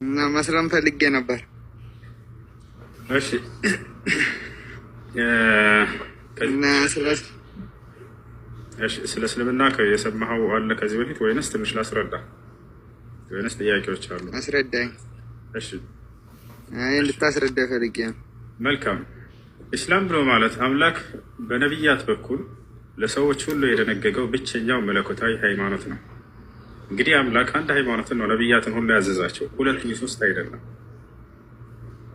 እና መስለም ፈልጌ ነበር። እሺ እና ስለ እስልምና የሰማኸው አለ ከዚህ በፊት ወይንስ ትንሽ ላስረዳ ወይንስ ጥያቄዎች አሉ? አስረዳኝ። እሺ እንድታስረዳ ፈልጌ ነው። መልካም። ኢስላም ብሎ ማለት አምላክ በነቢያት በኩል ለሰዎች ሁሉ የደነገገው ብቸኛው መለኮታዊ ሃይማኖት ነው። እንግዲህ አምላክ አንድ ሃይማኖትን ነው ነቢያትን ሁሉ ያዘዛቸው፣ ሁለት ሶስት አይደለም።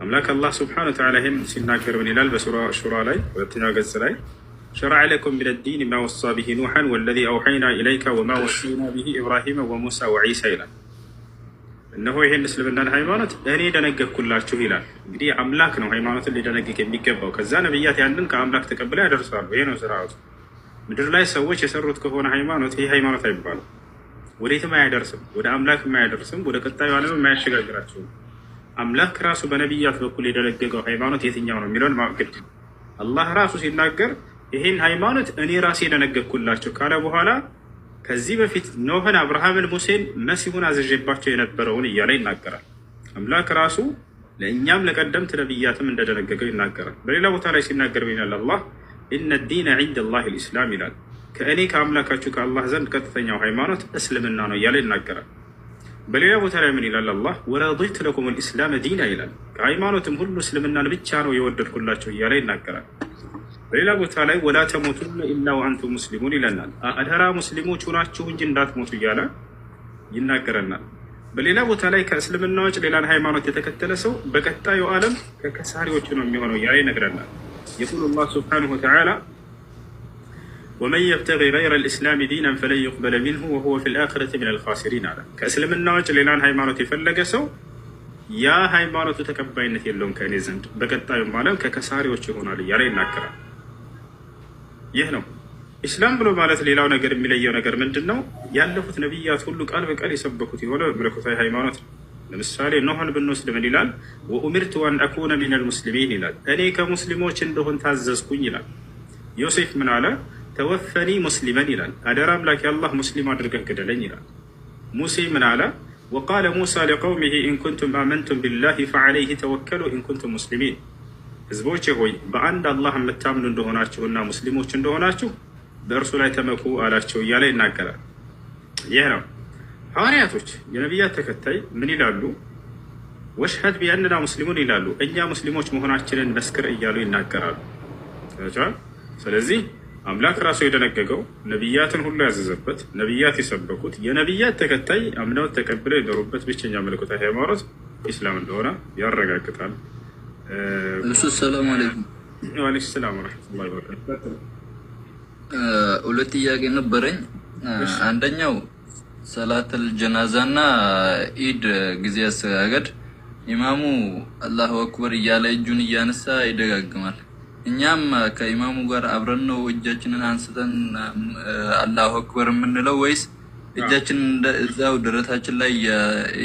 አምላክ አላህ ስብሐነሁ ወተዓላ ይህን ሲናገር ምን ይላል? በሱራ ሹራ ላይ ሁለተኛው ገጽ ላይ ሸረዐ ለኩም ሚነ ዲን ማ ወሳ ቢሂ ኑሐን ወለዚ አውሐይና ኢለይከ ወማ ወሰይና ቢሂ ኢብራሂመ ወሙሳ ወዒሳ ይላል። እነሆ ይህን እስልምናን ሃይማኖት እኔ ደነገግኩላችሁ ይላል። እንግዲህ አምላክ ነው ሃይማኖትን ሊደነግግ የሚገባው። ከዛ ነቢያት ያንን ከአምላክ ተቀብለው ያደርሳሉ። ይሄ ነው ስርዓቱ። ምድር ላይ ሰዎች የሰሩት ከሆነ ሃይማኖት ይህ ሃይማኖት አይባልም። ወዴትም አያደርስም፣ ወደ አምላክም አያደርስም፣ ወደ ቀጣዩ ዓለም አያሸጋግራቸውም። አምላክ ራሱ በነቢያት በኩል የደነገገው ሃይማኖት የትኛው ነው የሚለውን ማወቅ ግድ ነው። አላህ ራሱ ሲናገር ይህን ሃይማኖት እኔ ራሴ የደነገግኩላቸው ካለ በኋላ ከዚህ በፊት ኖህን፣ አብርሃምን፣ ሙሴን፣ መሲሁን አዘዤባቸው የነበረውን እያለ ይናገራል። አምላክ ራሱ ለእኛም ለቀደምት ነቢያትም እንደደነገገው ይናገራል። በሌላ ቦታ ላይ ሲናገር ይላል አላህ ኢነ ዲነ ዒንደ ላሂ ልኢስላም ይላል። ከእኔ ከአምላካችሁ ከአላህ ዘንድ ቀጥተኛው ሃይማኖት እስልምና ነው እያለ ይናገራል። በሌላ ቦታ ላይ ምን ይላል አላህ ወረዲቱ ለኩም ልኢስላም ዲና ይላል። ከሃይማኖትም ሁሉ እስልምናን ብቻ ነው የወደድኩላቸው እያለ ይናገራል። በሌላ ቦታ ላይ ወላ ተሞቱነ ኢላ ወአንቱም ሙስሊሙን ይለናል። አደራ ሙስሊሞች ሆናችሁ እንጂ እንዳትሞቱ እያለ ይናገረናል። በሌላ ቦታ ላይ ከእስልምና ውጭ ሌላን ሃይማኖት የተከተለ ሰው በቀጣዩ ዓለም ከከሳሪዎቹ ነው የሚሆነው እያለ ይነግረናል። የቁል ላህ ስብሓነሁ ወተዓላ ወመን የብተጊ ገይረ ልእስላም ዲናን ፈለን ዩቅበለ ሚንሁ ወሁወ ፊ ልአኺረቲ ሚነ ልኻሲሪን አለ። ከእስልምና ውጭ ሌላን ሃይማኖት የፈለገ ሰው ያ ሃይማኖቱ ተቀባይነት የለውም ከእኔ ዘንድ፣ በቀጣዩም ዓለም ከከሳሪዎች ይሆናል እያለ ይናገራል። ይህ ነው ኢስላም ብሎ ማለት። ሌላው ነገር የሚለየው ነገር ምንድን ነው? ያለፉት ነቢያት ሁሉ ቃል በቃል የሰበኩት የሆነ መለኮታዊ ሃይማኖት ነው። ለምሳሌ ኖህን ብንወስድ ምን ይላል? ወኡሚርቱ አን አኩነ ሚነል ሙስሊሚን ይላል። እኔ ከሙስሊሞች እንደሆን ታዘዝኩኝ ይላል። ዮሴፍ ምን አለ? ተወፈኒ ሙስሊመን ይላል። አደራ አምላክ የአላህ ሙስሊም አድርገህ ግደለኝ ይላል። ሙሴ ምን አለ? ወቃለ ሙሳ ሊቀውሚሂ ኢንኩንቱም አመንቱም ቢላሂ ፈዐለይሂ ተወከሉ ኢንኩንቱም ሙስሊሚን፣ ህዝቦቼ ሆይ በአንድ አላህ የምታምኑ እንደሆናችሁና ሙስሊሞች እንደሆናችሁ በእርሱ ላይ ተመኩ አላቸው እያለ ይናገራል። ይህ ነው ሐዋርያቶች የነቢያት ተከታይ ምን ይላሉ? ወሽሀድ ቢአንና ሙስሊሙን ይላሉ። እኛ ሙስሊሞች መሆናችንን መስክር እያሉ ይናገራሉ። ስለዚህ አምላክ ራሱ የደነገገው ነቢያትን ሁሉ ያዘዘበት፣ ነቢያት የሰበኩት፣ የነቢያት ተከታይ አምነው ተቀብለው የኖሩበት ብቸኛ መለኮታዊ ሃይማኖት ኢስላም እንደሆነ ያረጋግጣል። ሰላም አለይኩም። ወአለይኩም ሰላም ወረሕመቱላሂ ወበረካቱ። ሁለት ጥያቄ ነበረኝ። አንደኛው ሰላተል ጀናዛና ኢድ ጊዜ አሰጋገድ ኢማሙ አላሁ አክበር እያለ እጁን እያነሳ ይደጋግማል። እኛም ከኢማሙ ጋር አብረን ነው እጃችንን አንስተን አላሁ አክበር የምንለው ወይስ እጃችንን እዛው ደረታችን ላይ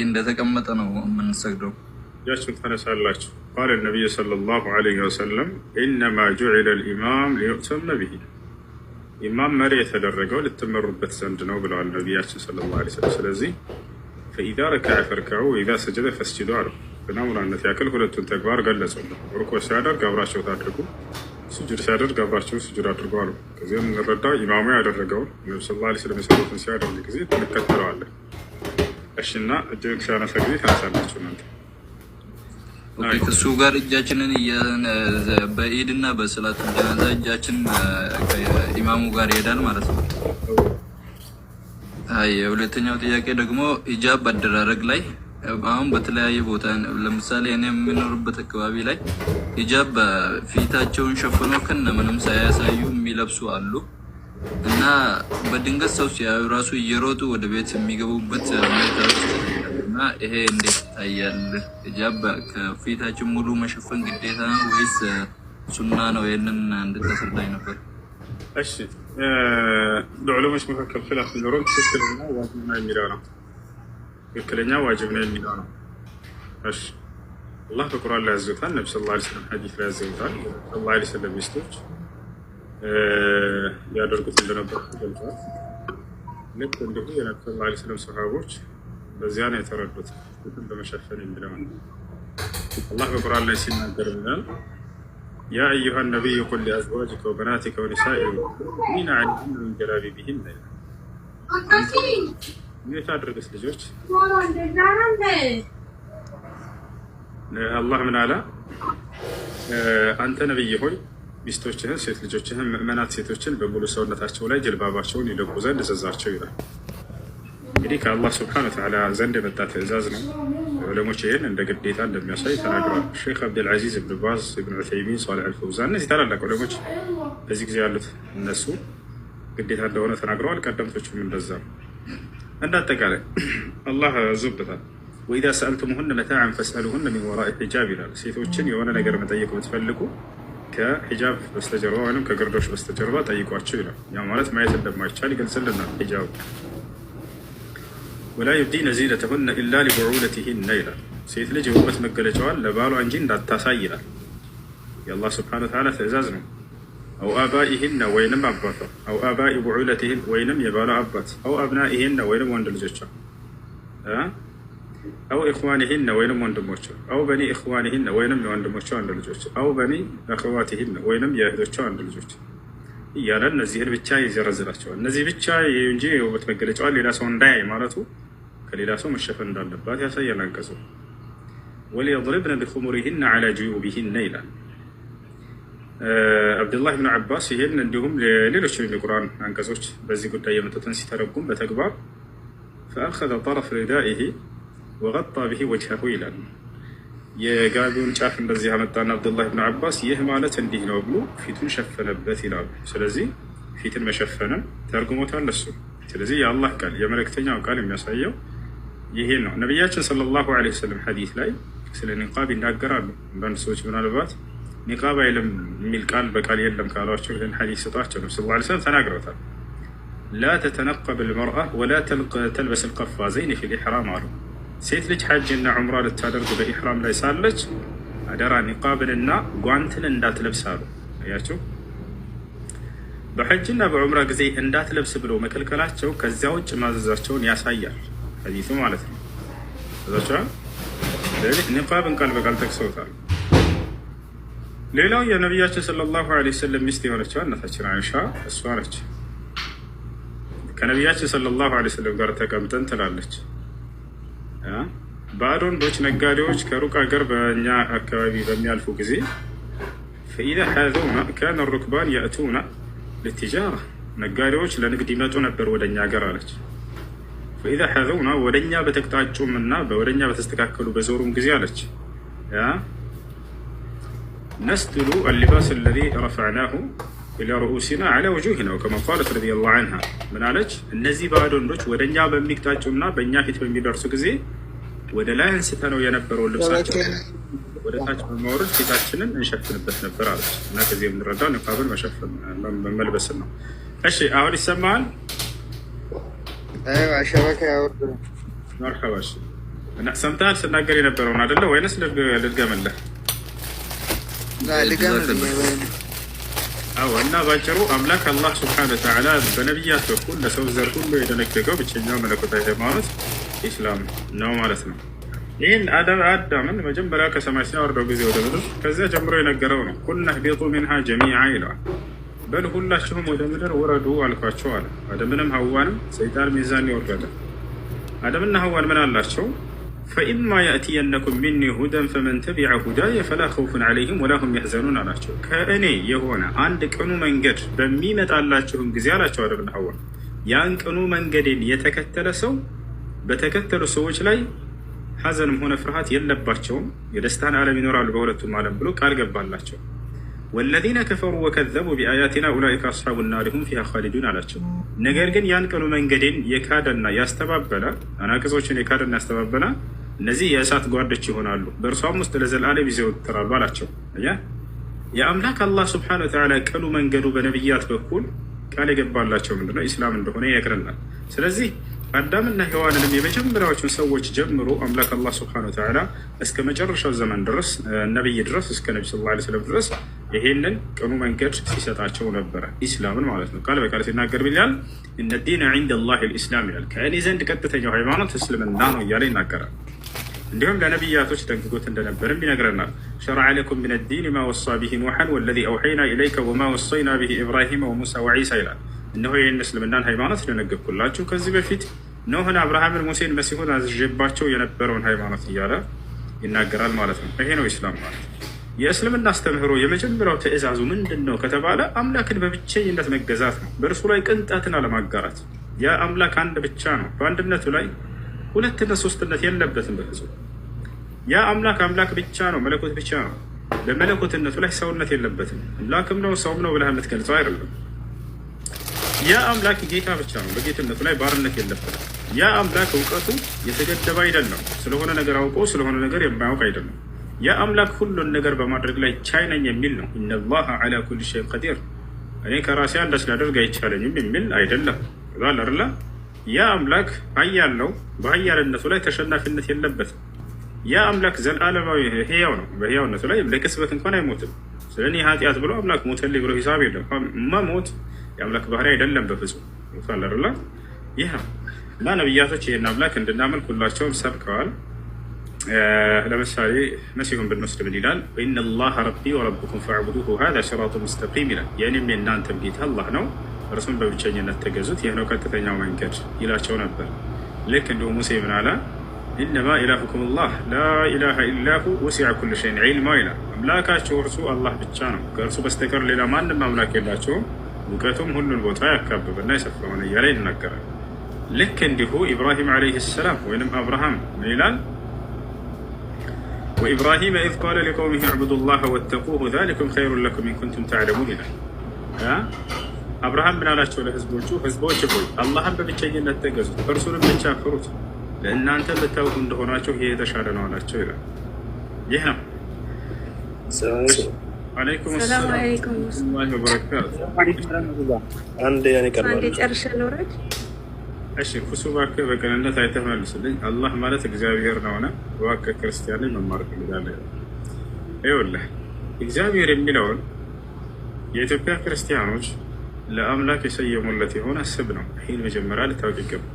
እንደተቀመጠ ነው የምንሰግደው? እጃችሁን ታነሳላችሁ። ቃለ ነቢዩ ሰለላሁ ዐለይሂ ወሰለም ኢነማ ጁዒለ ልኢማም ሊዩእተመ ቢሂ፣ ኢማም መሪ የተደረገው ልትመሩበት ዘንድ ነው ብለዋል ነቢያችን ሰለላሁ ዐለይሂ ወሰለም። ስለዚህ ፈኢዛ ረከዐ ፈርከዑ ወኢዛ ሰጀደ ፈስጅዱ አሉ። በናሙናነት ያክል ሁለቱን ተግባር ገለጹልን። ሩኩዕ ሲያደርግ አብራቸው ታድርጉ፣ ስጁድ ሲያደርግ አብራቸው ስጁድ አድርጉ አሉ። ከዚያም የምንረዳው ኢማሙ ያደረገውን ነቢ ሰለላሁ ዐለይሂ ወሰለም የሰሩትን ሲያደርግ ጊዜ እንከተለዋለን። እሺና እጅን ሲያነሳ ጊዜ ታነሳላችሁ እናንተ። ከሱ ጋር እጃችንን በኢድና በሰላት ጀናዛ እጃችን ከኢማሙ ጋር ይሄዳል ማለት ነው። የሁለተኛው ጥያቄ ደግሞ ሂጃብ አደራረግ ላይ አሁን በተለያየ ቦታ ለምሳሌ እኔ የምኖርበት አካባቢ ላይ ሂጃብ ፊታቸውን ሸፍነው ከነ ምንም ሳያሳዩ የሚለብሱ አሉ እና በድንገት ሰው ሲያዩ ራሱ እየሮጡ ወደ ቤት የሚገቡበት ሁኔታዎች እና ይሄ እንዴት ይታያል? ሂጃብ ከፊታችን ሙሉ መሸፈን ግዴታ ነው ወይስ ሱና ነው? ይሄንን እንድታስረዳኝ ነበር። እሺ በዑለሞች መካከል ኺላፍ ቢኖርም ትክክለኛ ዋጅብ ነው የሚለው ነው። ትክክለኛ ዋጅብ ነው የሚለው ነው። እሺ አላህ በቁርአን ላይ ያዘውታል፣ ነብዩ ሰለላሁ ዐለይሂ ወሰለም ሐዲስ ላይ ያዘውታል። ሰለላሁ ዐለይሂ ወሰለም ሚስቶች ያደርጉት እንደነበር ገልጿል። ልክ እንዲሁ የነብዩ ሰለላሁ ዐለይሂ ወሰለም ሰሃቦች በዚያ ነው የተረዱት። ፊትን በመሸፈን የሚለው አላህ በቁርአን ላይ ሲናገር ይላል ያ አዩሃ ነቢይ ቁል ሊአዝዋጅከ ወበናቲከ ወኒሳኢ ልሙእሚኒነ ዐለይሂነ ሚን ጀላቢቢሂን ጌታ አድርገስ ልጆች አላህ ምን አለ አንተ ነቢይ ሆይ ሚስቶችህን ሴት ልጆችህን ምእመናት ሴቶችን በሙሉ ሰውነታቸው ላይ ጅልባባቸውን ይለቁ ዘንድ እዘዛቸው ይላል። እንግዲህ ከአላህ ስብሐነ ወተዓላ ዘንድ የመጣ ትእዛዝ ነው። ዑለሞች ይህን እንደ ግዴታ እንደሚያሳይ ተናግረዋል። ሼክ አብዱልዓዚዝ ብን ባዝ፣ ኢብን ዑሰይሚን፣ ሷሊሕ አልፈውዛን እነዚህ ታላላቅ ዑለሞች በዚህ ጊዜ ያሉት እነሱ ግዴታ እንደሆነ ተናግረዋል። ቀደምቶቹም እንደዛ ነው። እንደ አጠቃላይ አላህ አዞበታል። ወኢዛ ሰአልቱሙሁነ መታዕን ፈስአሉሁነ ሚን ወራኢ ሒጃብ ይላል። ሴቶችን የሆነ ነገር መጠየቅ ብትፈልጉ ከሒጃብ በስተጀርባ ወይም ከግርዶሽ በስተጀርባ ጠይቋቸው ይላል። ያ ማለት ማየት እንደማይቻል ይገልጽልናል ሒጃብ። ወላ ዩብዲነ ዚነተሁነ ኢላ ሊቡዑለቲሂነ ይላል። ሴት ልጅ የውበት መገለጫዋን ለባሏ እንጂ እንዳታሳይ ይላል። የአላህ ስብሐነሁ ወተዓላ ትእዛዝ ነው። አው አባኢሂነ ወይንም አባቷ፣ አው አባኢ ቡዑለቲሂን ወይንም የባሏ አባት፣ አው አብናኢሂነ ወይንም ወንድ ልጆቿ፣ አው ኢኽዋኒሂነ ወይንም ወንድሞቿ፣ አው በኒ ኢኽዋኒሂነ ወይንም የወንድሞቿ ወንድ ልጆች፣ አው በኒ አኽዋቲሂነ ወይንም የእህቶቿ ወንድ ልጆች እያለ እነዚህን ብቻ ይዘረዝራቸዋል። እነዚህ ብቻ እንጂ የውበት መገለጫዋን ሌላ ሰው እንዳያይ ማለቱ ከሌላ ሰው መሸፈን እንዳለባት ያሳያል አንቀጹ። ወሊየድሪብነ ቢኹሙሪሂነ ዐላ ጁዩቢሂነ ይላል አብዱላህ ብን ዓባስ። ይህን እንዲሁም ሌሎች የቁርአን አንቀጾች በዚህ ጉዳይ የመጡትን ሲተረጉም በተግባር ፈአኸዘ ጠረፍ ሪዳኢሂ ወገጣ ብሂ ወጅሀሁ ይላል። የጋቢውን ጫፍ እንደዚህ ያመጣና አብዱላህ ብን ዓባስ ይህ ማለት እንዲህ ነው ብሎ ፊቱን ሸፈነበት ይላሉ። ስለዚህ ፊትን መሸፈንን ተርጉሞታል እሱ። ስለዚህ የአላህ ቃል የመልእክተኛው ቃል የሚያሳየው ይሄ ነው። ነቢያችን ሰለላሁ ዐለይሂ ወሰለም ሐዲስ ላይ ስለ ኒቃብ ይናገራሉ። አንዳንድ ሰዎች ምናልባት ኒቃብ አይልም የሚል ቃል በቃል የለም ካሏቸው ይህን ሐዲስ ስጧቸው ነው ሰለላሁ ዐለይሂ ወሰለም ተናግረውታል። ላ ተተነቀብ ልመርአ ወላ ተልበስ ልቀፋዘይን ፊ ልኢሕራም አሉ። ሴት ልጅ ሐጅና ዑምራ ልታደርግ በኢሕራም ላይ ሳለች አደራ ኒቃብንና ጓንትን እንዳትለብስ አሉ። አያቸው በሐጅና በዑምራ ጊዜ እንዳትለብስ ብለው መከልከላቸው ከዚያ ውጭ ማዘዛቸውን ያሳያል ሐዲሱ ማለት ነው። እዛቸዋል ስለዚህ ኒቃብን ቃል በቃል ጠቅሰውታል። ሌላው የነቢያችን ሰለላሁ ዐለይሂ ወሰለም ሚስት የሆነችው እናታችን አይሻ እሷ ነች። ከነቢያችን ሰለላሁ ዐለይሂ ወሰለም ጋር ተቀምጠን ትላለች ባዕድ ወንዶች ነጋዴዎች ከሩቅ ሀገር በእኛ አካባቢ በሚያልፉ ጊዜ ፈኢዛ ሐዘውና ካነ ሩክባን የእቱና ልትጃራ ነጋዴዎች ለንግድ ይመጡ ነበር ወደ እኛ ሀገር አለች። ፈኢዛ ሐዘውና ወደ እኛ በተቅጣጩም እና ወደ እኛ በተስተካከሉ በዞሩም ጊዜ አለች ነስድሉ አልሊባስ አለዚ ረፈዕናሁ ኢላ ሩኡሲና ዐላ ውጁሂና ከማ ቃለት ረዲየላሁ ዐንሃ ምን አለች? እነዚህ ባዕድ ወንዶች ወደ እኛ በሚቅጣጩና በእኛ ፊት በሚደርሱ ጊዜ ወደ ላይ አንስተ ነው የነበረው ልብሳቸው ወደ ታች በማውረድ ፊታችንን እንሸፍንበት ነበር አለች። እና ከዚህ የምንረዳው ኒቃብን መሸፈን መልበስን ነው። እሺ አሁን ይሰማል? ሸበካ ያወርድ መርሐባ። እና ሰምተሃል ስናገር የነበረውን አይደለ ወይንስ ልድገምልህ? አዎ። እና ባጭሩ አምላክ አላህ ሱብሓነሁ ወተዓላ በነቢያት በኩል ለሰው ዘር ሁሉ የደነገገው ብቸኛው መለኮታዊ ሃይማኖት ኢስላም ነው ማለት ነው። ይህን አዳምን መጀመሪያ ከሰማይ ሲያወርደው ጊዜ ወደ ምድር ከዚያ ጀምሮ የነገረው ነው። ቁልና ህቢጡ ሚንሃ ጀሚዓ ይለዋል። በል ሁላችሁም ወደ ምድር ውረዱ አልኳቸው አለ። አደምንም ሐዋንም ሰይጣን ሚዛን ይወርዳል። አደምና ሐዋን ምን አላቸው? ፈኢማ የእትየነኩም ሚኒ ሁደን ፈመን ተቢዐ ሁዳየ ፈላ ኸውፉን ዐለይሂም ወላ ሁም የሕዘኑን አላቸው። ከእኔ የሆነ አንድ ቅኑ መንገድ በሚመጣላችሁም ጊዜ አላቸው አደምና ሐዋን ያን ቅኑ መንገዴን የተከተለ ሰው በተከተሉ ሰዎች ላይ ሐዘንም ሆነ ፍርሃት የለባቸውም፣ የደስታን ዓለም ይኖራሉ በሁለቱም ዓለም ብሎ ቃል ገባላቸው። ወለዚነ ከፈሩ ወከዘቡ ቢአያቲና ኡላኢከ አስሓቡ ናሪ ሁም ፊሃ ኻሊዱን አላቸው። ነገር ግን ያን ቅኑ መንገዴን የካደና ያስተባበለ አናቅጾችን የካደና ያስተባበለ እነዚህ የእሳት ጓዶች ይሆናሉ፣ በእርሷም ውስጥ ለዘላለም ይዘወትራሉ አላቸው። የአምላክ አላህ ሱብሓነሁ ወተዓላ ቅኑ መንገዱ በነቢያት በኩል ቃል የገባላቸው ምንድነው? ኢስላም እንደሆነ ይነግረናል። ስለዚህ አዳምና ሔዋንንም የመጀመሪያዎቹን ሰዎች ጀምሮ አምላክ አላህ ሱብሓነሁ ወተዓላ እስከ መጨረሻው ዘመን ድረስ ነቢይ ድረስ እስከ ነቢ ሰለላሁ ዐለይሂ ወሰለም ድረስ ይሄንን ቅኑ መንገድ ሲሰጣቸው ነበረ፣ ኢስላምን ማለት ነው። ቃል በቃል ሲናገር ቢላል እነ ዲነ ዒንደ ላሂ ልኢስላም ይላል። ከእኔ ዘንድ ቀጥተኛው ሃይማኖት እስልምና ነው እያለ ይናገራል። እንዲሁም ለነቢያቶች ጠንቅቆት እንደነበርም ይነግረናል። ሸረዐ ለኩም ሚነ ዲን ማ ወሳ ቢሂ ኑሐን ወለዚ አውሐይና ኢለይከ ወማ ወሰይና ቢሂ ኢብራሂመ ወሙሳ ወዒሳ ይላል። እነሆ ይህን እስልምናን ሃይማኖት ደነገግኩላችሁ ከዚህ በፊት ኖህን፣ አብርሃምን፣ ሙሴን፣ መሲሁን አዝዤባቸው የነበረውን ሃይማኖት እያለ ይናገራል ማለት ነው። ይሄ ነው ኢስላም ማለት። የእስልምና አስተምህሮ የመጀመሪያው ትእዛዙ ምንድን ነው ከተባለ አምላክን በብቸኝነት መገዛት ነው። በእርሱ ላይ ቅንጣትን አለማጋራት። ያ አምላክ አንድ ብቻ ነው። በአንድነቱ ላይ ሁለትነት ሶስትነት የለበትም በፍጹም። ያ አምላክ አምላክ ብቻ ነው፣ መለኮት ብቻ ነው። በመለኮትነቱ ላይ ሰውነት የለበትም። አምላክም ነው ሰውም ነው ብለህ የምትገልጸው አይደለም። ያ አምላክ ጌታ ብቻ ነው፣ በጌትነቱ ላይ ባርነት የለበትም። ያ አምላክ እውቀቱ የተገደበ አይደለም፣ ስለሆነ ነገር አውቆ ስለሆነ ነገር የማያውቅ አይደለም። ያ አምላክ ሁሉን ነገር በማድረግ ላይ ቻይ ነኝ የሚል ነው። ኢነላሀ ዐላ ኩሊ ሸይን ቀዲር፣ እኔ ከራሴ አንዳች ላደርግ አይቻለኝም የሚል አይደለም። ዛል አይደለ? ያ አምላክ ኃያል ነው፣ በኃያልነቱ ላይ ተሸናፊነት የለበትም። ያ አምላክ ዘላለማዊ ህያው ነው፣ በህያውነቱ ላይ ለቅጽበት እንኳን አይሞትም። ስለ እኔ ኃጢአት ብሎ አምላክ ሞተልኝ ብሎ ሂሳብ የለም። መሞት የአምላክ ባህሪ አይደለም በፍጹም። ዛል አይደለ? ይህ ነው እና ነቢያቶች ይህን አምላክ እንድናመልክ ሁላቸውም ሰብከዋል። ለምሳሌ መሲሁን ብንወስድ ምን ይላል? ኢነላሀ ረቢ ወረብኩም ፈዕቡዱሁ ሀዛ ሲራጡን ሙስተቂም ይላል። የእኔም የእናንተም ጌታ አላህ ነው፣ እርሱም በብቸኝነት ተገዙት፣ ይህ ነው ቀጥተኛው መንገድ ይላቸው ነበር። ልክ እንዲሁ ሙሴ ምን አለ? ኢነማ ኢላሁኩም ላህ ላኢላሃ ኢላሁ ወሲዐ ኩለ ሸይን ዒልማ ይላል። አምላካቸው እርሱ አላህ ብቻ ነው፣ ከእርሱ በስተቀር ሌላ ማንም አምላክ የላቸውም፣ እውቀቱም ሁሉን ቦታ ያካበበና የሰፋ ሆነ እያለ ይናገራል። ልክ እንዲሁ ኢብራሂም ዓለይሂ ሰላም ወይም አብርሃም ምን ይላል? ወኢብራሂመ ኢዝ ቃለ ሊቀውሚሂ ዕቡዱ ላህ ወተቁሁ ዛሊኩም ኸይሩን ለኩም ኢን ኩንቱም ተዕለሙን ይላል። አብርሃም ምን አላቸው ለህዝቦቹ? ህዝቦች ሆይ አላህን በብቸኝነት ተገዙት፣ እርሱንም ብቻ ፍሩት፣ ለእናንተ ብታውቁ እንደሆናቸው ይሄ የተሻለ ነው አላቸው ይላል። ይህ ነው። አለይኩም ሰላም ወበረካቱ። አንድ ያኔ ቀርባል ጨርሼ ልውረድ። እሺ ኩሱ እባክህ በቅንነት አይተህ መልስልኝ። አላህ ማለት እግዚአብሔር ነውና እባክህ ክርስቲያን ላይ መማር ፈልጋለሁ። ይኸውልህ እግዚአብሔር የሚለውን የኢትዮጵያ ክርስቲያኖች ለአምላክ የሰየሙለት የሆነ ስም ነው። ይህን መጀመሪያ ልታውቅ ይገባል።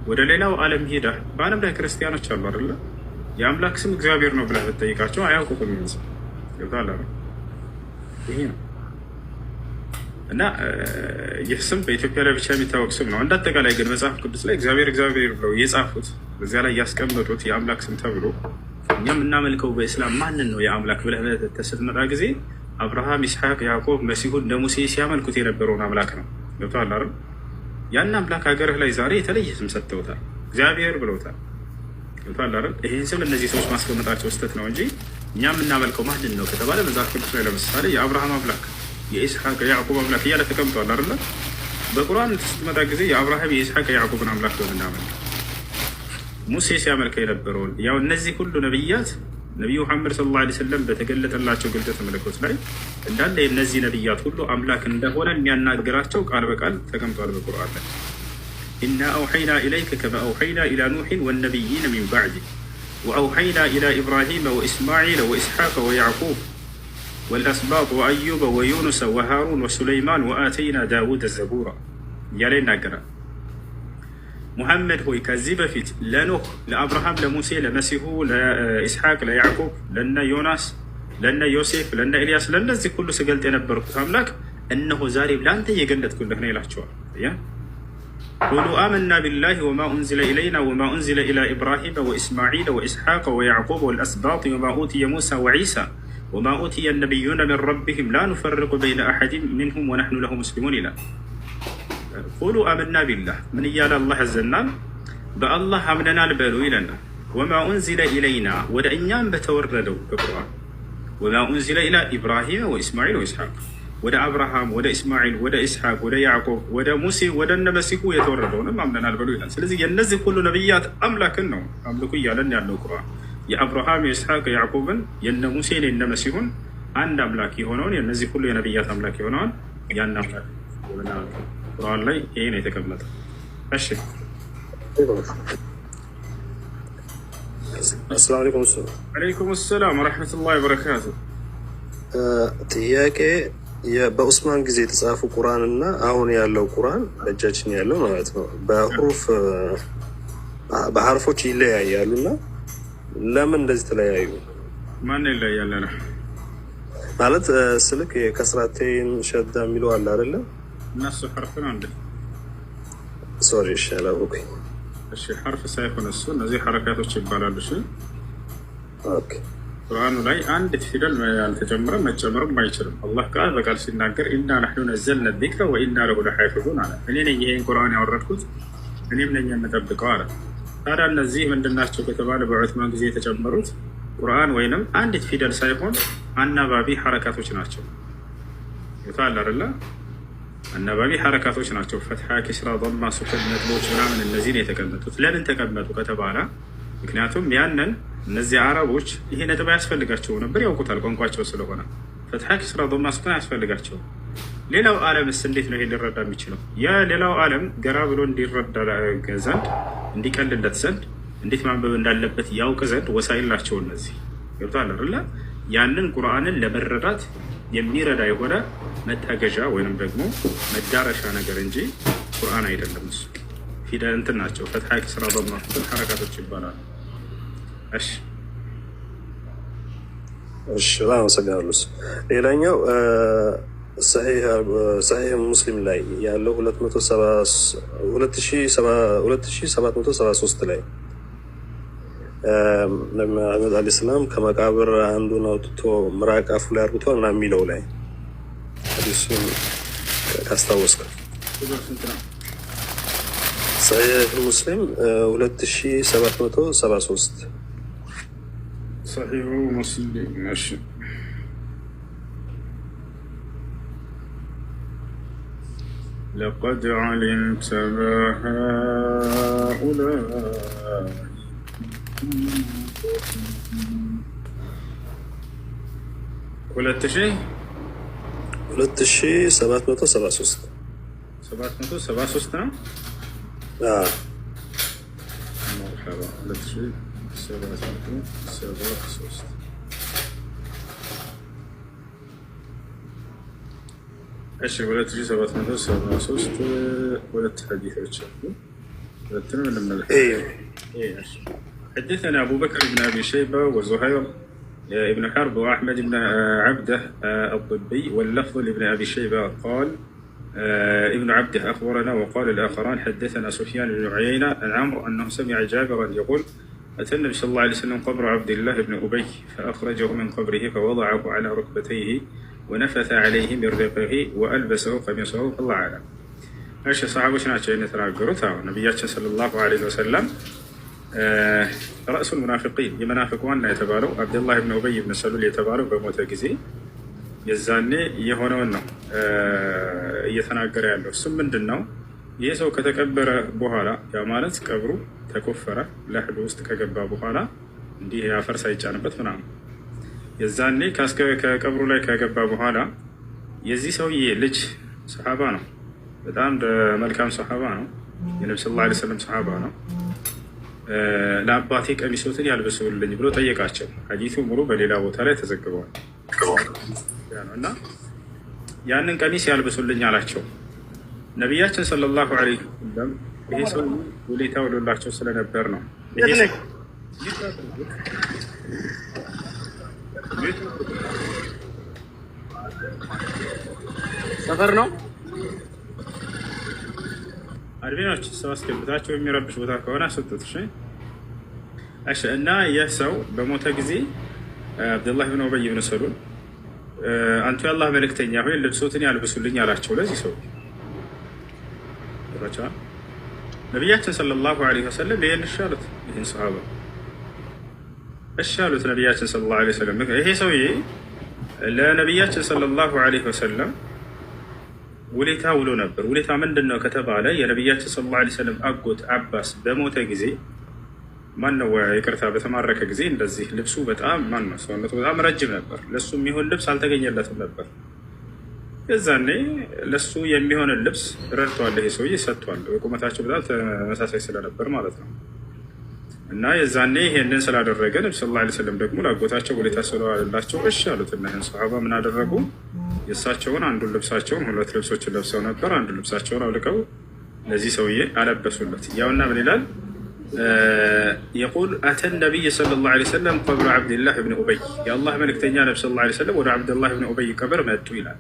ወደ ሌላው ዓለም ሄደህ በዓለም ላይ ክርስቲያኖች አሉ አይደለ? የአምላክ ስም እግዚአብሔር ነው ብለህ ብትጠይቃቸው አያውቁትም። ይመስል ይባላል። ይሄ ነው እና ይህ ስም በኢትዮጵያ ላይ ብቻ የሚታወቅ ስም ነው። እንዳጠቃላይ ግን መጽሐፍ ቅዱስ ላይ እግዚአብሔር ብለው የጻፉት በዚያ ላይ ያስቀመጡት የአምላክ ስም ተብሎ እኛ የምናመልከው በእስላም ማንን ነው የአምላክ ብለህ ስትመጣ ጊዜ አብርሃም፣ ይስሐቅ፣ ያዕቆብ፣ መሲሁ እንደ ሙሴ ሲያመልኩት የነበረውን አምላክ ነው። ገብቶሃል አይደል? ያን አምላክ ሀገርህ ላይ ዛሬ የተለየ ስም ሰጥተውታል፣ እግዚአብሔር ብለውታል። ገብቶሃል አይደል? ይህን ስም እነዚህ ሰዎች ማስቀመጣቸው ስህተት ነው እንጂ እኛ የምናመልከው ማንን ነው ከተባለ መጽሐፍ ቅዱስ ላይ ለምሳሌ የአብርሃም አምላክ፣ የኢስሐቅ የያዕቆብ አምላክ እያለ ተቀምጧል አይደለ? በቁርአን ስትመጣ ጊዜ የአብርሃም የኢስሐቅ የያዕቆብን አምላክ ነው የምናመልከው። ሙሴ ሲያመልከው የነበረውን ያው እነዚህ ሁሉ ነቢያት ነቢዩ ሙሐመድ ሰለላሁ ዐለይሂ ወሰለም በተገለጠላቸው ግልጠት መለኮት ላይ እንዳለ የእነዚህ ነቢያት ሁሉ አምላክ እንደሆነ የሚያናግራቸው ቃል በቃል ተቀምጧል በቁርአን ላይ። ኢና አውሐይና ኢለይከ ከማ አውሐይና ኢላ ኑሕን ወነቢይነ ሚን ባዕድ ወአውሐይና ኢላ ኢብራሂመ ወኢስማዒለ ወኢስሐቀ ወያዕቁብ ወልአስባጥ ወአዩበ ወዩኑሰ ወሃሩን ወሱለይማን ወአተይና ዳውደ ዘቡራ እያለ ይናገራል። ሙሐመድ ሆይ ከዚህ በፊት ለኖህ፣ ለአብርሃም፣ ለሙሴ፣ ለመሲሁ፣ ለኢስሐቅ፣ ለያዕቁብ፣ ለነ ዮናስ፣ ለነ ዮሴፍ፣ ለነ ኤልያስ ለእነዚህ ሁሉ ስገልጥ የነበርኩት አምላክ እነሆ ዛሬ ለአንተ እየገለጥኩልህ ነው ይላቸዋል። ቁሉ አመና ቢላሂ ወማ ኡንዚለ ኢለይና ወማ ኡንዚለ ኢላ ኢብራሂመ ወኢስማዒለ ወኢስሐቀ ወያዕቁብ ወልአስባጥ ወማ ኡትየ ሙሳ ወዒሳ ወማ ኡትየ ነቢዩነ ሚን ረቢሂም ላ ኑፈርቁ በይነ አሐድን ሚንሁም ወነሕኑ ለሁ ሙስሊሙን ይላል። ቁሉ አመና ቢላህ ምን እያለ አላህ ያዘናል? በአላህ አምነናል በሉ ይለናል። ወማ ኡንዚለ ኢለይና ወደ እኛም በተወረደው በቁርአን ወማ ኡንዚለ ኢላ ኢብራሂመ ወኢስማዒል ወኢስሐቅ ወደ አብርሃም፣ ወደ ኢስማዒል፣ ወደ ኢስሐቅ፣ ወደ ያዕቆብ፣ ወደ ሙሴ፣ ወደ እነ መሲሁ የተወረደውንም አምነናል በሉ ይላል። ስለዚህ የእነዚህ ሁሉ ነቢያት አምላክን ነው አምልኩ እያለን ያለው ቁርአን። የአብርሃም፣ የኢስሐቅ፣ የያዕቆብን፣ የነ ሙሴን፣ የነ መሲሁን አንድ አምላክ የሆነውን የእነዚህ ሁሉ የነቢያት አምላክ የሆነውን ያን አምላክ ቁርአን ላይ ይሄ ነው የተቀመጠ። እሺ አሰላሙ አለይኩም። ወአለይኩም ሰላም ወረሕመቱላሂ ወበረካቱ። ጥያቄ በኡስማን ጊዜ የተጻፉ ቁርአን እና አሁን ያለው ቁርአን በእጃችን ያለው ማለት ነው በሐርፎች ይለያያሉ እና ለምን እንደዚህ ተለያዩ? ማን ይለያል ነው ማለት ስልክ ከስራቴን ሸዳ የሚለው አለ አይደለ? እነሱ ሐርፍ ነው እንዴ? ሶሪ ይሻላል። ኦኬ እሺ፣ ሐርፍ ሳይሆን እሱ እነዚህ ሐረካቶች ይባላሉ። እሺ ኦኬ። ቁርአኑ ላይ አንድ ፊደል አልተጨመረም መጨመርም አይችልም። አላህ ቃል በቃል ሲናገር ኢና ነሕኑ ነዘልና ዚክረ ወኢና ለሁ ለሓፊዙን አለ። እኔ ነኝ ይሄን ቁርአን ያወረድኩት እኔም ነኝ የምጠብቀው አለ። ታዲያ እነዚህ ምንድናቸው ከተባለ በዑስማን ጊዜ የተጨመሩት ቁርአን ወይንም አንዲት ፊደል ሳይሆን አናባቢ ሐረካቶች ናቸው። ይታል አይደለ? አናባቢ ሐረካቶች ናቸው። ፈትሐ፣ ኪስራ፣ ضማ፣ ሱኩን፣ ነጥቦች ምናምን እነዚህ ነው የተቀመጡት። ለምን ተቀመጡ ከተባለ ምክንያቱም ያንን እነዚህ አረቦች ይሄ ነጥብ ያስፈልጋቸው ነበር፣ ያውቁታል ቋንቋቸው ስለሆነ። ፈትሐ፣ ኪስራ፣ ضማ፣ ሱኩን ያስፈልጋቸው። ሌላው ዓለምስ እንዴት ነው ይሄ ሊረዳ የሚችለው? የሌላው ዓለም ገራ ብሎ እንዲረዳ ዘንድ እንዲቀልለት ዘንድ እንዴት ማንበብ እንዳለበት ያውቅ ዘንድ ወሳይላቸው እነዚህ ይወጣል አይደለ? ያንን ቁርአንን ለመረዳት የሚረዳ የሆነ መታገዣ ወይንም ደግሞ መዳረሻ ነገር እንጂ ቁርአን አይደለም። እሱ ፊደል እንትን ናቸው። ፈትሐ፣ ኪስራ፣ ضማ ሐረካቶች ይባላሉ። እሺ እሺ፣ አመሰግናለሁ። ሌላኛው ሰሒህ ሙስሊም ላይ ያለው 2773 ላይ ነቢ መሐመድ ዓለይሂ ሰላም ከመቃብር አንዱን አውጥቶ ምራቅ አፉ ላይ አርግቷል እና የሚለው ላይ ሐዲሱን ካስታወስከ ሰሒህ ሙስሊም 2773 ሰሒሁ ሙስሊም እሺ لقد علمت ما هؤلاء 2773 ነው። مرحبا 2773 እሺ 2773 ሁለት ሐዲሶች አሉ። ሁለቱንም እንመለከት። حدثنا أبو بكر بن أبي شيبة وزهير بن حرب وأحمد بن عبده الضبي، واللفظ لابن أبي شيبة قال ابن عبده أخبرنا، وقال الآخران حدثنا سفيان بن عيينة عن عمرو أنه سمع جابرا يقول أتى النبي صلى الله عليه وسلم قبر عبد الله بن أبي فأخرجه من قبره فوضعه على ركبتيه ونفث عليه برقه وألبسه قميصه الله أعلم. እሺ ሰሃቦች ናቸው የተናገሩት። አሁን ነቢያችን ሰለላሁ ዐለይሂ ወሰለም ረእሱል ሙናፊቂን የመናፍቅ ዋና የተባለው አብደላህ ብን ኡበይ ብን ሰሉል የተባለው በሞተ ጊዜ የዛኔ የሆነውን ነው እየተናገረ ያለው። እሱም ምንድን ነው? ይህ ሰው ከተቀበረ በኋላ ያ ማለት ቀብሩ ተቆፈረ ለሕዱ ውስጥ ከገባ በኋላ እንዲህ አፈር ሳይጫንበት ምናምን የዛኔ ከቀብሩ ላይ ከገባ በኋላ የዚህ ሰውዬ ልጅ ሰሓባ ነው። በጣም መልካም ሰሓባ ነው። የነቢ ሰለላሁ ዐለይሂ ወሰለም ሰሓባ ነው። ለአባቴ ቀሚሶትን ያልብሱልኝ ብሎ ጠየቃቸው። ሐዲሱ ሙሉ በሌላ ቦታ ላይ ተዘግበዋል እና ያንን ቀሚስ ያልብሱልኝ አላቸው። ነቢያችን ሰለላሁ ዐለይሂ ወሰለም ይሄ ሰው ውለታ ውሎላቸው ስለነበር ነው። ሰፈር ነው አድሚኖች ሰው አስገብታቸው የሚረብሽ ቦታ ከሆነ አስወጡት። እሺ እና ይህ ሰው በሞተ ጊዜ አብደላህ ብን ኡበይ ብን ሰሉል አንቱ የአላህ መልእክተኛ ሆይ ልብሶትን ያልብሱልኝ አላቸው። ለዚህ ሰው ነቢያችን ሰለላሁ ዐለይሂ ወሰለም ይህን እሺ አሉት። ይህን ሰሃባ እሺ አሉት ነቢያችን ሰለላሁ ዐለይሂ ወሰለም። ይሄ ሰውዬ ለነቢያችን ሰለላሁ ዐለይሂ ወሰለም ውለታ ውሎ ነበር። ውለታ ምንድን ነው ከተባለ የነቢያችን ሰለላሁ ዐለይሂ ወሰለም አጎት አባስ በሞተ ጊዜ ማነው ይቅርታ በተማረከ ጊዜ እንደዚህ ልብሱ በጣም ማነው ሰውነቱ በጣም ረጅም ነበር። ለሱ የሚሆን ልብስ አልተገኘለትም ነበር። የዛኔ ለሱ የሚሆን ልብስ ረድቷል። ይሄ ሰውዬ ሰጥቷል። ቁመታቸው በጣም ተመሳሳይ ስለነበር ማለት ነው። እና የዛኔ ይሄንን ስላደረገ ነብዩ ሰለላሁ ዐለይሂ ወሰለም ደግሞ ለአጎታቸው ውለታ ስለዋለላቸው እሺ አሉት። እና ይሄን ሰሃባ ምን አደረጉ? የእሳቸውን አንዱን ልብሳቸውን ሁለት ልብሶችን ለብሰው ነበር። አንዱን ልብሳቸውን አውልቀው ለዚህ ሰውዬ አለበሱለት። ያውና ምን ይላል? የቁል አተ ነቢይ ሰለላሁ ዐለይሂ ወሰለም ቀብረ ዓብድላህ ብን ኡበይ የአላህ መልእክተኛ ነቢ ሰለላሁ ዐለይሂ ወሰለም ወደ ዓብድላህ ብን ኡበይ ቀብር መጡ ይላል።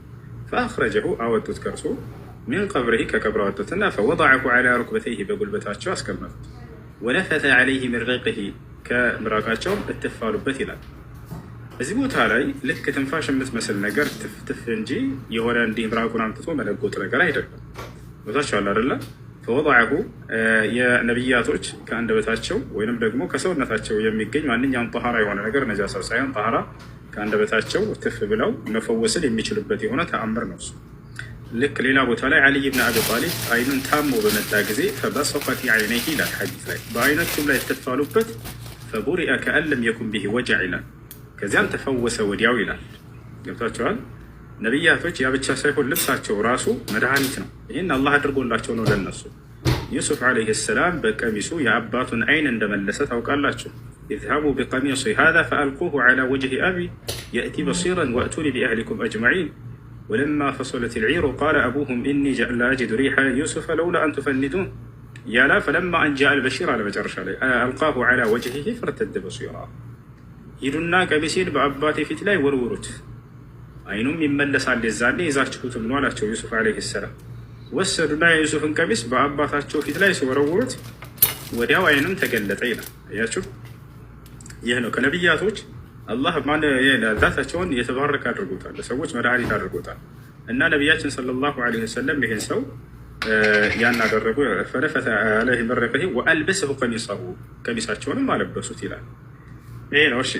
ፈአኽረጀሁ አወጡት ከእርሱ ሚን ቀብሪሂ ከቀብር አወጡትና ፈወضዐሁ ዐላ ሩክበተይሂ በጉልበታቸው አስቀመጡት። ወነፈተ ዐለይሂ ሚን ሪቅሂ ከምራቃቸውም እትፋሉበት ይላል። እዚህ ቦታ ላይ ልክ ትንፋሽ የምትመስል ነገር ትፍትፍ እንጂ የሆነ እንዲህ ምራቁን አምጥቶ መለጎጥ ነገር አይደለም። ቦታቸው አለ አይደለ? ፈወضዐሁ የነቢያቶች ከአንደበታቸው ወይንም ደግሞ ከሰውነታቸው የሚገኝ ማንኛውም ጠሃራ የሆነ ነገር ነጃሳ ሳይሆን ጠሃራ ከአንደበታቸው ትፍ ብለው መፈወስን የሚችልበት የሆነ ተአምር ነው እሱ። ልክ ሌላ ቦታ ላይ ዓሊይ ብን አቢ ጣሊብ አይኑን ታሞ በመጣ ጊዜ ፈበሰቀት ዐይነይሂ ይላል ሐዲስ ላይ በአይኖቹም ላይ ተፋሉበት ፈቡሪአ ከአን ለም የኩን ቢሂ ወጀዕ ይላል። ከዚያም ተፈወሰ ወዲያው ይላል። ገብታችኋል? ነቢያቶች ያ ብቻ ሳይሆን ልብሳቸው ራሱ መድኃኒት ነው። ይህን አላህ አድርጎላቸው ነው ለነሱ። ዩሱፍ ዓለይሂ ሰላም በቀሚሱ የአባቱን አይን እንደመለሰ ታውቃላችሁ። ኢዝሃቡ ቢቀሚሲ ሃዛ ፈአልቁሁ ዐላ ወጅሂ አቢ የእቲ በሲራን ወእቱኒ ቢአህሊኩም አጅመዒን ወለማ ፈሰለት ልዒሩ ቃለ አቡሁም ኢኒ ላአጅዱ ሪሐ ዩሱፈ ለውላ አን ቱፈኒዱን ያላ ፈለማ አን ጃአ አልበሺር አለ መጨረሻ ላይ አልቃሁ ዐላ ወጅሂሂ ፈርተደ በሲራ ሂዱና ቀሚሴን በአባቴ ፊት ላይ ወርውሩት አይኑም ይመለሳል የዛኔ ይዛችሁትም ነው አላቸው ዩሱፍ ዓለይሂ ሰላም። ወሰዱና የዩሱፍን ቀሚስ በአባታቸው ፊት ላይ ሲወረውሩት ወዲያው አይኑም ተገለጠ ይላል። አያችሁ፣ ይህ ነው ከነቢያቶች አላህ ዛታቸውን የተባረከ አድርጎታል፣ ለሰዎች መድኃኒት አድርጎታል። እና ነቢያችን ሰለላሁ ዐለይሂ ወሰለም ይህን ሰው ያን አደረጉ። ፈነፈተ ዐለይሂ ሚን ሪቅሂ ወአልበሰሁ ቀሚሰሁ ቀሚሳቸውንም አለበሱት ይላል። ይሄ ነው። እሺ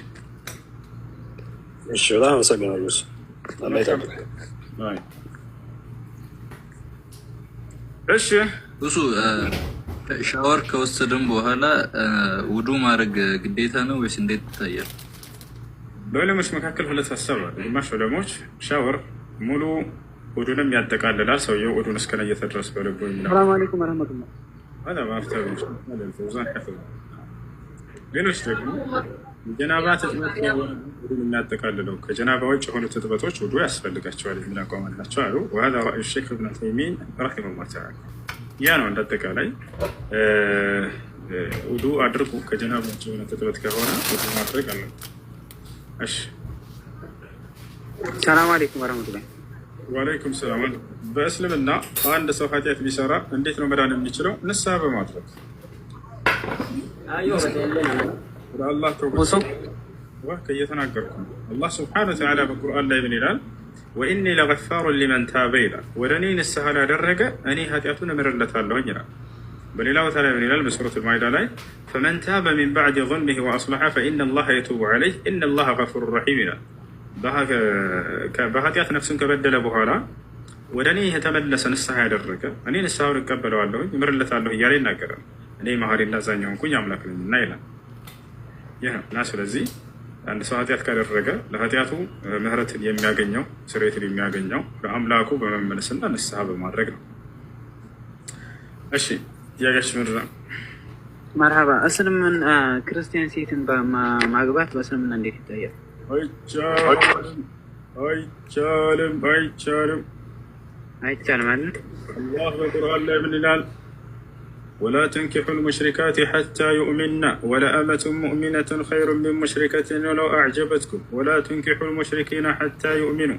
እሺ፣ በጣም አመሰግናለሁ። እሺ እሱ ሻወር ከወሰድን በኋላ ውዱ ማድረግ ግዴታ ነው ወይስ እንዴት ይታያል? በዑለሞች መካከል ሁለት ሀሳብ አለ። ግማሽ ዑለሞች ሻወር ሙሉ ውዱንም ያጠቃልላል፣ ሰውየው ውዱን እስከነየተ ድረስ በልቦ ይላል። ሰላም አለይኩም ወራህመቱላህ አላ ማፍታው ሌሎች ደግሞ ጀናባ ትጥበት ውዱን የሚያጠቃልለው ከጀናባ ውጭ የሆኑ ትጥበቶች ውዱ ያስፈልጋቸዋል የሚል አቋም አላቸው አሉ። ወሀዛ ረእዩ ሼክ ኢብኑ ዑሰይሚን ረሒመሁላህ ተዓላ። ያ ነው እንዳጠቃላይ ውዱ አድርጉ። ከጀናባ ውጭ የሆነ ትጥበት ከሆነ ውዱ ማድረግ አለ። እሺ ሰላም አለይኩም ወራህመቱላህ። ወአለይኩም ሰላም። በእስልምና አንድ ሰው ኃጢአት ቢሰራ እንዴት ነው መዳን የሚችለው? ንስሐ በማድረግ አላህ ተውበቶ እየተናገርኩ ነው። አላህ ስብሐነሁ ወተዓላ በቁርአን ላይ ምን ይላል? ወኢኒ ለገፋሩን ሊመን ታበ ይላል። ወደ እኔ ንስሐ ላደረገ እኔ ኃጢአቱን እምርለታለሁኝ ይላል። በሌላ ቦታ ላይ ምን ይላል? በሱረቱል ማኢዳ ላይ ፈመን ታበ ሚን በዕድ ظልሚሂ ወአስለሐ ፈኢነ አላህ የቱቡ ዐለይህ ኢነ አላህ ገፉሩን ረሒም ይላል። በኃጢአት ነፍሱን ከበደለ በኋላ ወደ እኔ የተመለሰ ንስሐ ያደረገ እኔ ንስሐውን እቀበለዋለሁኝ እምርለታለሁ እያለ ይናገራል። እኔ መሐሪና አዛኝ ሆንኩኝ አምላክ ነኝና ይላል። ይህ ነው እና ስለዚህ አንድ ሰው ኃጢአት ካደረገ ለኃጢአቱ ምህረትን የሚያገኘው ስርየትን የሚያገኘው በአምላኩ በመመለስና ንስሐ በማድረግ ነው። እሺ ጥያቄሽ ምንድን ነው? መርሀባ። እስልምና ክርስቲያን ሴትን ማግባት በእስልምና እንዴት ይታያል? አይቻልም አይቻልም አይቻልም አለ አላህ በቁርአን ላይ ምን ይላል? ወላ ተንኪሑ ልሙሽሪካት ሐታ ዩእሚና ወለአመቱ ሙእሚነቱን ኸይሩ ሚን ሙሽሪከትን ወለው አዕጀበትኩም ወላ ተንኪሑ ልሙሽሪኪነ ሐታ ዩእሚኑ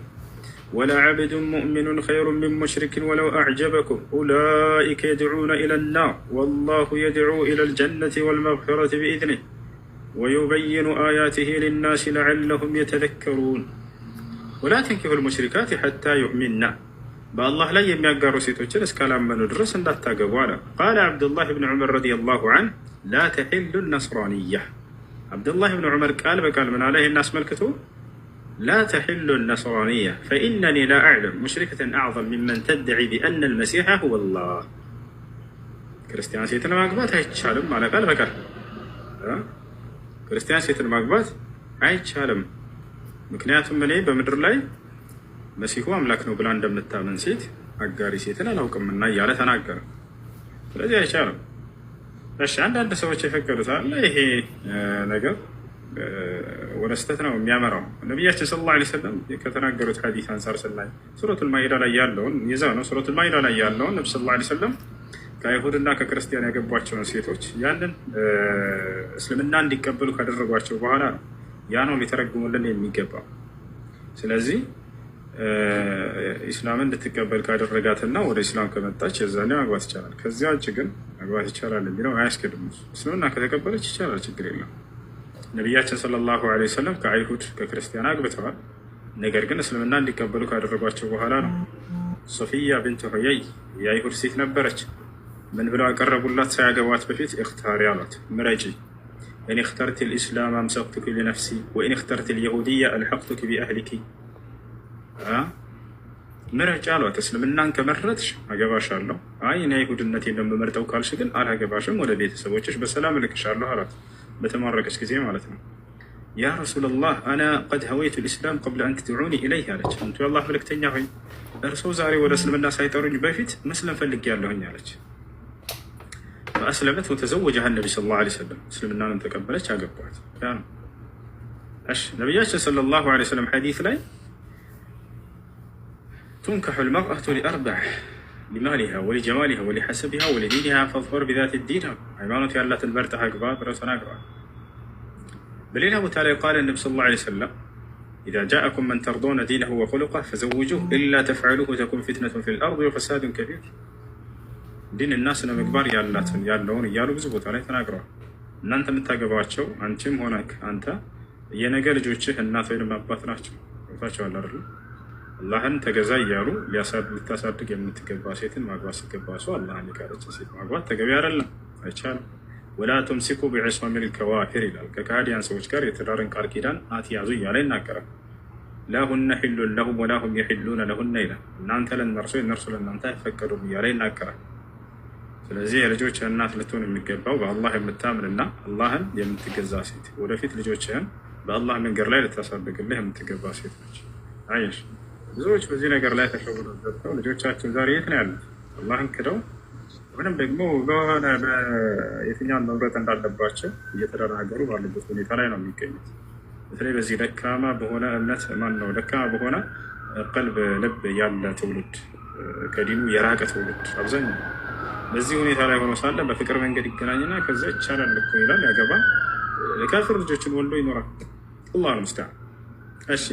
ወለዓብዱን ሙእሚኑን ኸይሩ ሚን ሙሽሪኪን ወለው አዕጀበኩም ኡላኢከ የድዑነ ኢላ ናር ወላሁ የድዑ ኢላ ልጀነቲ ወልመግፊረቲ ቢኢዝኒህ ወዩበይኑ አያቲሂ ሊናሲ ለዓለሁም የተዘከሩን። ወላ ተንኪሑ ልሙሽሪካት ሐታ ዩእሚና በአላህ ላይ የሚያጋሩ ሴቶችን እስካላመኑ ድረስ እንዳታገቡ አለ። ቃለ ዓብዱላህ ብን ዑመር ረዲየላሁ ዐንሁ ላ ተሒሉ ነስራንያ። ዓብዱላህ ብን ዑመር ቃል በቃል ምን አለ? ይህን አስመልክቶ ላ ተሒሉ ነስራንያ ፈኢነኒ ላ አዕለም ሙሽሪከተን አዕዘም ሚመን ተድዒ ቢአነ ልመሲሐ ሁወ ላህ። ክርስቲያን ሴትን ማግባት አይቻልም አለ ቃል በቃል። ክርስቲያን ሴትን ማግባት አይቻልም፣ ምክንያቱም እኔ በምድር ላይ መሲሁ አምላክ ነው ብላ እንደምታመን ሴት አጋሪ ሴትን አላውቅምና እያለ ተናገረ። ስለዚህ አይቻልም። እሺ አንዳንድ ሰዎች የፈቀዱት አለ። ይሄ ነገር ወደ ስህተት ነው የሚያመራው። ነቢያችን ሰለላሁ ዐለይሂ ወሰለም ከተናገሩት ሐዲስ አንጻር ስናይ ሱረቱል ማኢዳ ላይ ያለውን ይዛ ነው። ሱረቱል ማኢዳ ላይ ያለውን ነብዩ ሰለላሁ ዐለይሂ ወሰለም ከአይሁድና ከክርስቲያን ያገቧቸውን ሴቶች ያንን እስልምና እንዲቀበሉ ካደረጓቸው በኋላ ነው ያ ነው ሊተረጉሙልን የሚገባው። ስለዚህ ኢስላምን እንድትቀበል ካደረጋትና ወደ ኢስላም ከመጣች የዛኔ ማግባት ይቻላል። ከዚያ ውጭ ግን ማግባት ይቻላል የሚለው አያስገድም። እስልምና ከተቀበለች ይቻላል፣ ችግር የለም። ነቢያችን ሰለላሁ ዐለይሂ ወሰለም ከአይሁድ ከክርስቲያን አግብተዋል። ነገር ግን እስልምና እንዲቀበሉ ካደረጓቸው በኋላ ነው። ሶፊያ ብንት ሑየይ የአይሁድ ሴት ነበረች። ምን ብለው ያቀረቡላት ሳያገቧት በፊት እክታሪ አሏት፣ ምረጪ። ኢን እክተርቲ ልእስላም አምሰክቱኪ ሊነፍሲ ወኢን እክተርቲ ልየሁድያ አልሐቅቱኪ ቢአህሊኪ። ምረጪ አሏት። እስልምናን ከመረጥሽ አገባሻለሁ፣ አይ እኔ አይሁድነቴን ነው የምመርጠው ካልሽ ግን አላገባሽም፣ ወደ ቤተሰቦችሽ በሰላም እልክሻለሁ አሏት። በተማረቀች ጊዜ ማለት ነው። ያ ረሱላላህ አና ቀድ ሀወይቱ ልእስላም ቀብለ አን ትድዑኒ ኢለይህ አለች። አንቱ የአላህ መልእክተኛ ሆይ እርስዎ ዛሬ ወደ እስልምና ሳይጠሩኝ በፊት መስለም ፈልጌያለሁኝ አለች። ፈአስለመት ወተዘወጀሃ ነቢ ሰለላሁ ዐለይሂ ወሰለም፣ እስልምናንም ተቀበለች፣ አገባት። ያ ነው። እሺ ነቢያችን ሰለላሁ ዐለይሂ ወሰለም ሐዲስ ላይ ቱንከሑ ልመርአቱ ሊአርበዕ ሊማሊሃ ወሊጀማሊሃ ወሊሐሰቢሃ ወሊዲኒሃ ፈዝፈር ቢዛቲ ዲን። ሃይማኖት ያላትን መርጠህ አግባ ብለው ተናግረዋል። በሌላ ቦታ ላይ ቃለ ነቢ ሰለላሁ ዐለይሂ ወሰለም ኢዛ ጃአኩም መን ተርዶነ ዲነሁ ወኹሉቀሁ ፈዘውጁሁ ኢላ ተፍዐሉሁ ተኩን ፊትነቱን ፊል አርድ ወፈሳዱን ከቢር። ዲን እና ስነ ምግባር ያለውን እያሉ ብዙ ቦታ ላይ ተናግረዋል። እናንተ የምታገባቸው አንቺም ሆነ አንተ የነገ ልጆችህ እናት ወይም አባት ናቸው። ቦታቸዋል አይደል? አላህን ተገዛ እያሉ ልታሳድግ የምትገባ ሴትን ማግባት ሲገባ ሰው አላህን የካደች ሴት ማግባት ተገቢ አይደለም፣ አይቻልም። ወላ ቱምሲኩ ቢዕስሚል ከዋፊር ይላል። ከካህዲያን ሰዎች ጋር የትዳርን ቃል ኪዳን አትያዙ እያለ ይናገራል። ላሁነ ሒሉን ለሁም ወላሁም የሒሉነ ለሁነ ይላል። እናንተ ለእነርሱ የእነርሱ ለእናንተ አይፈቀዱም እያለ ይናገራል። ስለዚህ የልጆች እናት ልትሆን የሚገባው በአላህ የምታምንና አላህን የምትገዛ ሴት፣ ወደፊት ልጆችህን በአላህ መንገድ ላይ ልታሳድግልህ የምትገባ ሴት ነች። አየሽ፣ ብዙዎች በዚህ ነገር ላይ ተሸውደው ገብተው ልጆቻቸው ዛሬ የት ነው ያሉት? አላህን ክደው ወይም ደግሞ በሆነ የትኛውን መምረጥ እንዳለባቸው እየተደናገሩ ባሉበት ሁኔታ ላይ ነው የሚገኙት። በተለይ በዚህ ደካማ በሆነ እምነት ደካማ በሆነ ቀልብ ልብ ያለ ትውልድ፣ ከዲኑ የራቀ ትውልድ አብዛኛው በዚህ ሁኔታ ላይ ሆኖ ሳለ በፍቅር መንገድ ይገናኝና ከዛ ይቻላል እኮ ይላል፣ ያገባ ካፍር ልጆችን ወልዶ ይኖራል። አላህ ሙስተዓን። እሺ